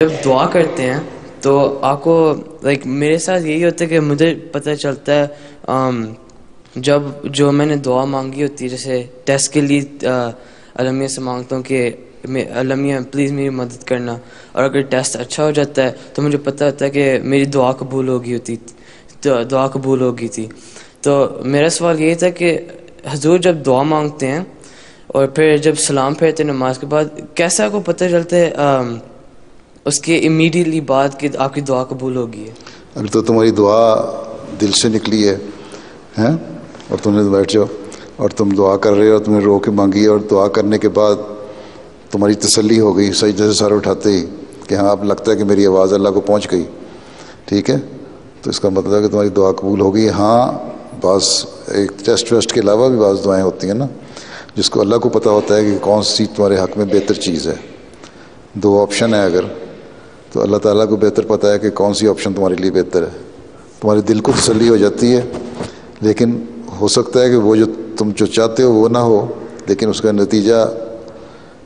جب دعا کرتے ہیں تو آپ کو میرے ساتھ یہی ہوتا ہے کہ مجھے پتہ چلتا ہے جب جو میں نے دعا مانگی ہوتی ہے، جیسے ٹیسٹ کے لیے المیہ سے مانگتا ہوں کہ المیہ پلیز میری مدد کرنا، اور اگر ٹیسٹ اچھا ہو جاتا ہے تو مجھے پتہ ہوتا ہے کہ میری دعا قبول دعا قبول ہو گئی تھی۔ تو میرا سوال یہی تھا کہ حضور جب دعا مانگتے ہیں اور پھر جب سلام پھیرتے ہیں نماز کے بعد، کیسے آپ کو پتہ چلتا ہے اس کے امیڈیٹلی بعد کہ آپ کی دعا قبول ہوگی ہے؟ اگر تو تمہاری دعا دل سے نکلی ہے ہیں اور تم نے بیٹھ جاؤ اور تم دعا کر رہے ہو، تم نے رو کے مانگی اور دعا کرنے کے بعد تمہاری تسلی ہو گئی سجدے سے سر اٹھاتے ہی کہ ہاں اب لگتا ہے کہ میری آواز اللہ کو پہنچ گئی، ٹھیک ہے، تو اس کا مطلب ہے کہ تمہاری دعا قبول ہو گئی۔ ہاں، بعض ایک ٹیسٹ ویسٹ کے علاوہ بھی بعض دعائیں ہوتی ہیں نا جس کو اللہ کو پتہ ہوتا ہے کہ کون سی تمہارے حق میں بہتر چیز ہے۔ دو آپشن ہے اگر، تو اللہ تعالیٰ کو بہتر پتہ ہے کہ کون سی آپشن تمہارے لیے بہتر ہے۔ تمہارے دل کو تسلی ہو جاتی ہے، لیکن ہو سکتا ہے کہ وہ جو تم چاہتے ہو وہ نہ ہو، لیکن اس کا نتیجہ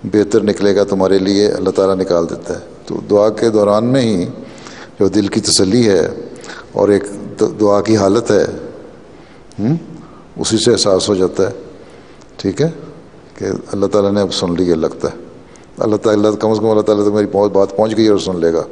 بہتر نکلے گا تمہارے لیے، اللہ تعالیٰ نکال دیتا ہے۔ تو دعا کے دوران میں ہی جو دل کی تسلی ہے اور ایک دعا کی حالت ہے، اسی سے احساس ہو جاتا ہے، ٹھیک ہے، کہ اللہ تعالیٰ نے اب سن لیا لگتا ہے۔ اللہ تعالیٰ کم از کم اللہ تعالیٰ تو میری بات پہنچ گئی اور سن لے گا۔